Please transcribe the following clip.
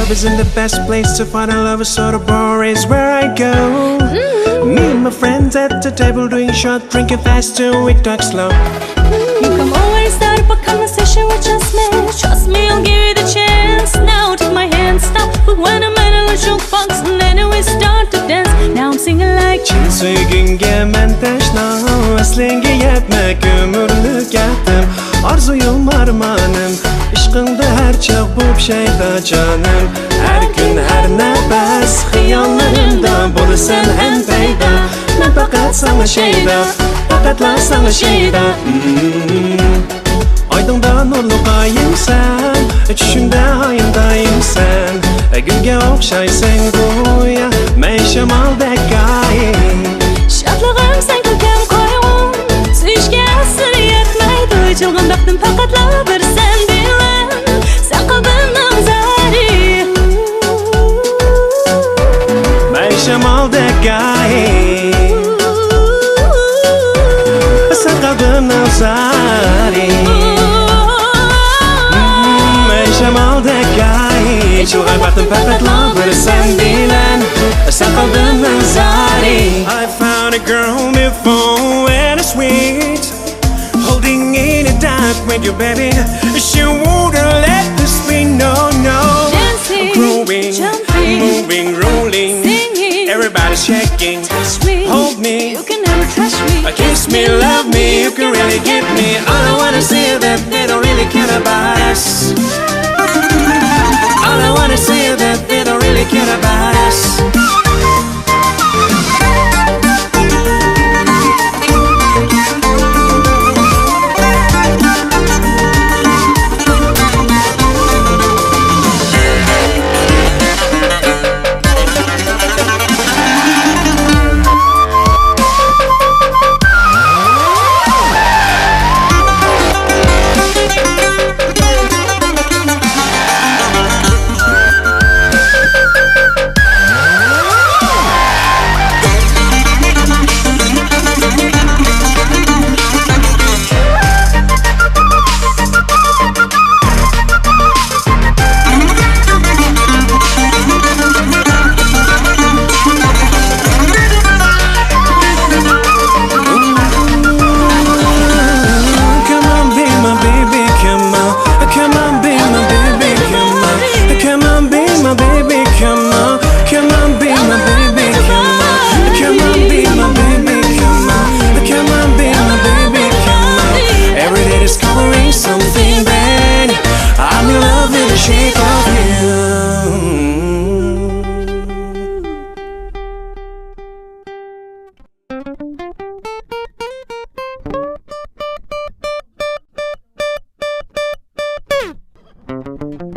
Isn't the best place to find a lover, so the bar is where I go. Me and my friends at the table doing shot, drinking fast till we talk slow. You come over and start up a conversation with just me. Trust me, I'll give you the chance. Now take my hand, stop. But when I'm in a jukebox, and then we start to dance. Now I'm singing like Chin söygünge men teşna, aslenge yetmek ömürlük yattım. Arzuyum armanım, ishqingda her çağ bu şeyda canım. Her gün her nefes xiyonlarimda bo'lasan ham paydo. Men faqat sana şeyda, faqatla sana şeyda. Oydinda nurluq ayimsan, tushimda oyimdayimsan. Gulga o'xshaysan go'yo, men shamoldek ayim. Shodlig'im sen kulgan qo'yim, suyishga asr yetmaydi. Chilg'in baxtim faqatla bir sen bilan, sen qalbimning zari. Men shamoldek ayim, sen qalbimning zari. Men shamoldek ayim, chilg'in baxtim faqatla bir sen bilan, sen qalbimning zari. I found a girl before and it's sweet, holding in the dark with you, baby. She wouldn't let this be, no. Dancing, growing, jumping, moving, rolling, singing, everybody's shaking. touch me, Hold me, you can never trust me. kiss me, love me, you can really get me. All I wanna say is that they don't really care about us. All I wanna say is that they don't really care about us. Something bad, I'm in love with the shape of you.